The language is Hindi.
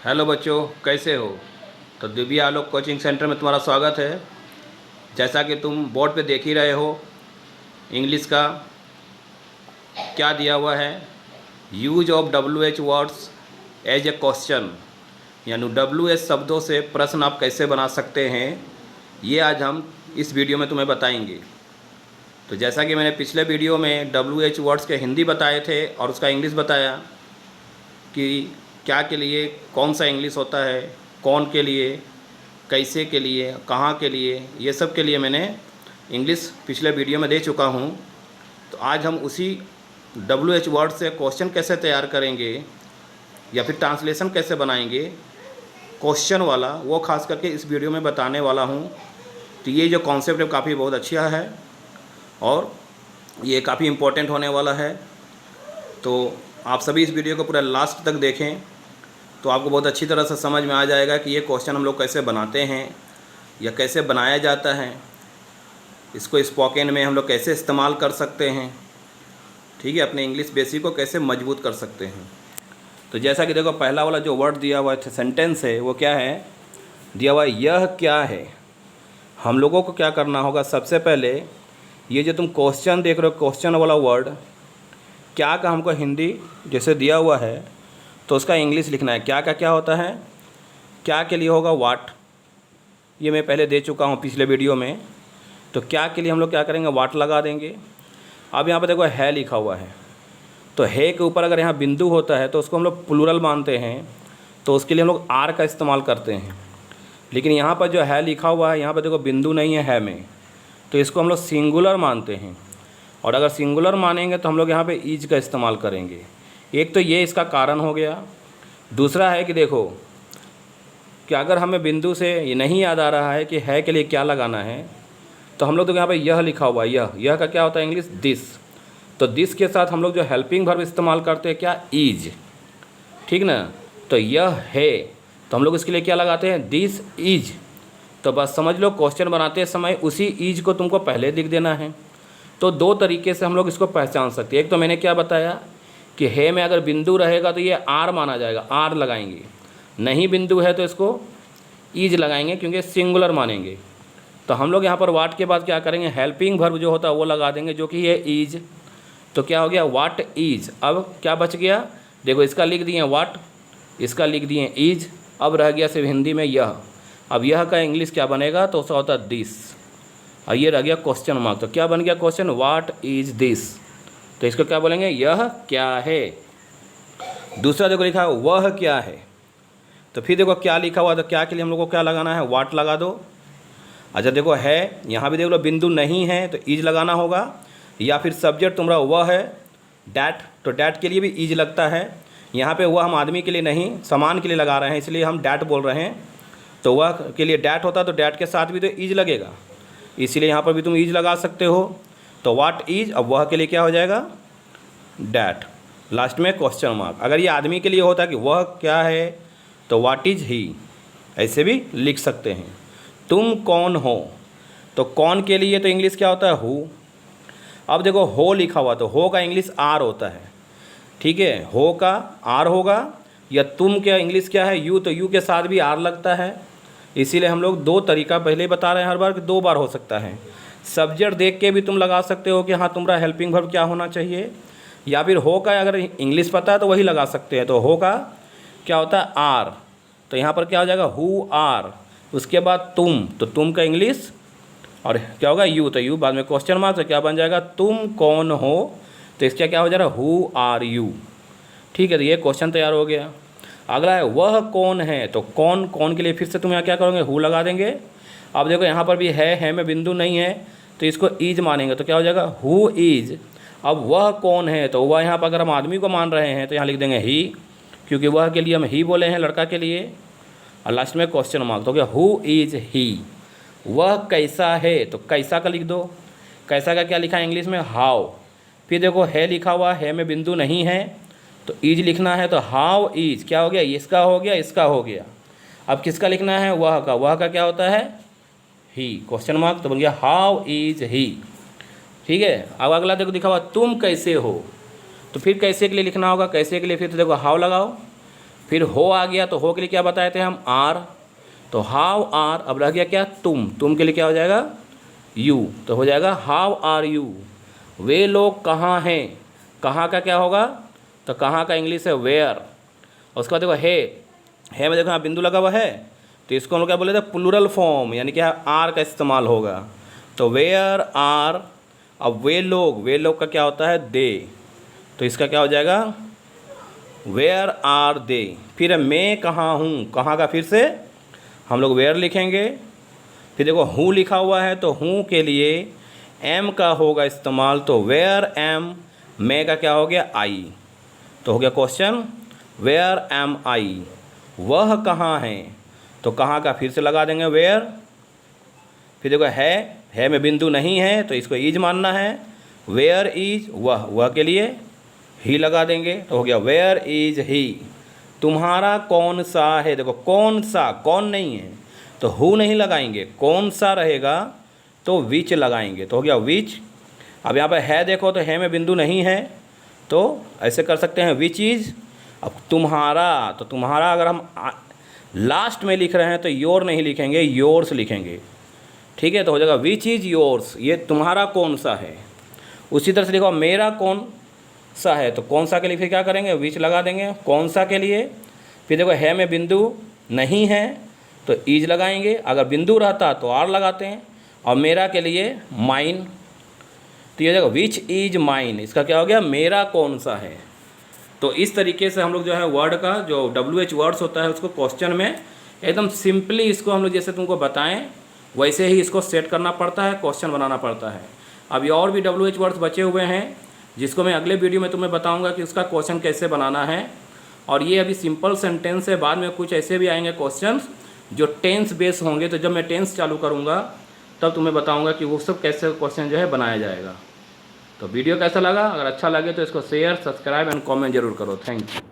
हेलो बच्चों, कैसे हो। तो दिव्या आलोक कोचिंग सेंटर में तुम्हारा स्वागत है। जैसा कि तुम बोर्ड पे देख ही रहे हो, इंग्लिश का क्या दिया हुआ है, use of W H words as a question, यानी डब्ल्यू एच शब्दों से प्रश्न आप कैसे बना सकते हैं, ये आज हम इस वीडियो में तुम्हें बताएंगे। तो जैसा कि मैंने पिछले वीडियो में डब्ल्यू एच वर्ड्स के हिंदी बताए थे और उसका इंग्लिश बताया कि क्या के लिए कौन सा इंग्लिश होता है, कौन के लिए, कैसे के लिए, कहाँ के लिए, ये सब के लिए मैंने इंग्लिश पिछले वीडियो में दे चुका हूँ। तो आज हम उसी डब्ल्यू एच वर्ड से क्वेश्चन कैसे तैयार करेंगे या फिर ट्रांसलेशन कैसे बनाएंगे क्वेश्चन वाला, वो खास करके इस वीडियो में बताने वाला हूँ। तो ये जो कॉन्सेप्ट है काफ़ी बहुत अच्छा है और ये काफ़ी इम्पोर्टेंट होने वाला है। तो आप सभी इस वीडियो को पूरा लास्ट तक देखें तो आपको बहुत अच्छी तरह से समझ में आ जाएगा कि ये क्वेश्चन हम लोग कैसे बनाते हैं या कैसे बनाया जाता है, इसको स्पोकन में हम लोग कैसे इस्तेमाल कर सकते हैं, ठीक है, अपने इंग्लिश बेसिक को कैसे मजबूत कर सकते हैं। तो जैसा कि देखो, पहला वाला जो वर्ड दिया हुआ है, सेंटेंस है, वो क्या है, दिया हुआ है यह क्या है। हम लोगों को क्या करना होगा, सबसे पहले ये जो तुम क्वेश्चन देख रहे हो, क्वेश्चन वाला वर्ड क्या का हमको हिंदी जैसे दिया हुआ है तो उसका इंग्लिश लिखना है। क्या का क्या होता है, क्या के लिए होगा वाट, ये मैं पहले दे चुका हूँ पिछले वीडियो में। तो क्या के लिए हम लोग क्या करेंगे, वाट लगा देंगे। अब यहाँ पर देखो है लिखा हुआ है, तो है के ऊपर अगर यहाँ बिंदु होता है तो उसको हम लोग प्लूरल मानते हैं, तो उसके लिए हम लोग आर का इस्तेमाल करते हैं। लेकिन यहाँ पर जो है लिखा हुआ है, यहाँ पर देखो बिंदु नहीं है में, तो इसको हम लोग सिंगुलर मानते हैं। और अगर सिंगुलर मानेंगे तो हम लोग यहाँ पे ईज का इस्तेमाल करेंगे। एक तो ये इसका कारण हो गया। दूसरा है कि देखो कि अगर हमें बिंदु से ये नहीं याद आ रहा है कि है के लिए क्या लगाना है, तो हम लोग तो यहाँ पे यह लिखा हुआ है, यह का क्या होता है इंग्लिश, दिस। तो दिस के साथ हम लोग जो हेल्पिंग वर्ब इस्तेमाल करते हैं क्या, ईज, ठीक ना। तो यह है तो हम लोग इसके लिए क्या लगाते हैं, दिस ईज। तो बस समझ लो, क्वेश्चन बनाते समय उसी ईज को तुमको पहले लिख देना है। तो दो तरीके से हम लोग इसको पहचान सकते हैं। एक तो मैंने क्या बताया कि है में अगर बिंदु रहेगा तो ये आर माना जाएगा, आर लगाएंगे। नहीं बिंदु है तो इसको ईज लगाएंगे क्योंकि सिंगुलर मानेंगे। तो हम लोग यहाँ पर वाट के बाद क्या करेंगे, हेल्पिंग वर्ब जो होता है वो लगा देंगे, जो कि ये ईज। तो क्या हो गया, वाट ईज। अब क्या बच गया, देखो इसका लिख दिए वाट, इसका लिख दिए ईज। अब रह गया सिर्फ हिंदी में यह। अब यह का इंग्लिश क्या बनेगा, तो उसका होता है दिस। और ये रह गया क्वेश्चन मार्क। तो क्या बन गया क्वेश्चन, वाट इज दिस। तो इसको क्या बोलेंगे, यह क्या है। दूसरा देखो लिखा है वह क्या है। तो फिर देखो क्या लिखा हुआ, तो क्या के लिए हम लोग को क्या लगाना है, वाट लगा दो। अच्छा देखो है, यहाँ भी देख लो बिंदु नहीं है तो ईज लगाना होगा। या फिर सब्जेक्ट तुम्हारा वह है, डैट, तो डैट के लिए भी ईज लगता है। यहाँ पे वह हम आदमी के लिए नहीं, सामान के लिए लगा रहे हैं, इसलिए हम डैट बोल रहे हैं। तो वह के लिए डैट होता है तो डैट के साथ भी तो ईज लगेगा, इसीलिए यहाँ पर भी तुम ईज लगा सकते हो। तो वाट ईज, अब वह के लिए क्या हो जाएगा, डैट, लास्ट में क्वेश्चन मार्क। अगर ये आदमी के लिए होता कि वह क्या है तो वाट इज ही, ऐसे भी लिख सकते हैं। तुम कौन हो, तो कौन के लिए तो इंग्लिश क्या होता है, हु। अब देखो हो लिखा हुआ, तो हो का इंग्लिश आर होता है, ठीक है, हो का आर होगा। या तुम क्या इंग्लिश क्या है, यू, तो यू के साथ भी आर लगता है। इसीलिए हम लोग दो तरीका पहले ही बता रहे हैं हर बार कि दो बार हो सकता है। सब्जेक्ट देख के भी तुम लगा सकते हो कि हाँ तुम्हारा हेल्पिंग वर्ब क्या होना चाहिए। या फिर हो का अगर इंग्लिश पता है तो वही लगा सकते हैं। तो हो का क्या होता है, आर, तो यहाँ पर क्या हो जाएगा, हु आर। उसके बाद तुम, तो तुम का इंग्लिश, और क्या होगा यू, तो यू बाद में क्वेश्चन मार्क, तो क्या बन जाएगा, तुम कौन हो। तो इसका क्या हो जा रहा है, हु आर यू, ठीक है। तो ये क्वेश्चन तैयार हो गया। अगला है वह कौन है, तो कौन, कौन के लिए फिर से तुम यहाँ क्या करोगे, हु लगा देंगे। अब देखो यहाँ पर भी है में बिंदु नहीं है तो इसको ईज मानेंगे, तो क्या हो जाएगा, हु इज। अब वह कौन है, तो वह यहाँ पर अगर हम आदमी को मान रहे हैं तो यहाँ लिख देंगे ही, क्योंकि वह के लिए हम ही बोले हैं, लड़का के लिए। और लास्ट में क्वेश्चन मार्क, तो क्या हु इज ही। वह कैसा है, तो कैसा का लिख दो। कैसा का क्या लिखा है इंग्लिश में, हाउ। फिर देखो है लिखा हुआ है में बिंदु नहीं है तो ईज लिखना है, तो हाउ इज क्या हो गया, इसका हो गया, इसका हो गया। अब किसका लिखना है, वह का क्या होता है, ही, क्वेश्चन मार्क, तो बन गया हाउ इज ही, ठीक है। अब अगला देखो लिखा हुआ तुम कैसे हो, तो फिर कैसे के लिए लिखना होगा, कैसे के लिए फिर तो देखो हाउ लगाओ, फिर हो आ गया, तो हो के लिए क्या बताए थे हम, आर। तो हाउ आर, अब रह गया क्या, तुम के लिए क्या हो जाएगा, यू। तो हो जाएगा हाउ आर यू। वे लोग कहाँ हैं, कहाँ का क्या होगा, तो कहाँ का इंग्लिश है वेयर। उसके बाद देखो है में देखो यहाँ बिंदु लगा हुआ है, तो इसको हम लोग क्या बोले थे, प्लूरल फॉर्म, यानी क्या आर का इस्तेमाल होगा। तो वेयर आर, अब वे लोग का क्या होता है, दे। तो इसका क्या हो जाएगा, वेयर आर दे। फिर मैं कहाँ हूँ, कहाँ का फिर से हम लोग वेयर लिखेंगे। फिर देखो हूँ लिखा हुआ है, तो हूँ के लिए एम का होगा इस्तेमाल, तो वेयर एम। मैं का क्या हो गया, आई। तो हो गया क्वेश्चन, वेयर एम आई। वह कहाँ है, तो कहाँ का फिर से लगा देंगे वेयर। फिर देखो है में बिंदु नहीं है, तो इसको इज मानना है। वेयर इज, वह के लिए ही लगा देंगे, तो हो गया वेयर इज ही। तुम्हारा कौन सा है, देखो कौन सा, कौन नहीं है तो हु नहीं लगाएंगे, कौन सा रहेगा तो विच लगाएंगे, तो हो गया विच। अब यहाँ पर है देखो, तो है में बिंदु नहीं है, तो ऐसे कर सकते हैं विच इज़। अब तुम्हारा, तो तुम्हारा अगर हम लास्ट में लिख रहे हैं तो योर नहीं लिखेंगे, योर्स लिखेंगे, ठीक है। तो हो जाएगा विच इज़ योर्स, ये तुम्हारा कौन सा है। उसी तरह से देखो मेरा कौन सा है, तो कौन सा के लिए फिर क्या करेंगे, विच लगा देंगे कौन सा के लिए। फिर देखो है में बिंदु नहीं है तो ईज लगाएंगे, अगर बिंदु रहता तो आर लगाते हैं। और मेरा के लिए माइन, तो ये देखो विच इज माइन, इसका क्या हो गया, मेरा कौन सा है। तो इस तरीके से हम लोग जो है वर्ड का जो WH वर्ड्स होता है उसको क्वेश्चन में एकदम सिंपली इसको हम लोग जैसे तुमको बताएं वैसे ही इसको सेट करना पड़ता है, क्वेश्चन बनाना पड़ता है। अभी और भी WH वर्ड्स बचे हुए हैं जिसको मैं अगले वीडियो में तुम्हें बताऊंगा कि उसका क्वेश्चन कैसे बनाना है। और ये अभी सिंपल सेंटेंस है, बाद में कुछ ऐसे भी आएंगे क्वेश्चंस जो टेंस बेस होंगे, तो जब मैं टेंस चालू करूँगा तब तुम्हें बताऊँगा कि वो सब कैसे क्वेश्चन जो है बनाया जाएगा। तो वीडियो कैसा लगा, अगर अच्छा लगे तो इसको शेयर, सब्सक्राइब एंड कमेंट जरूर करो। Thank you.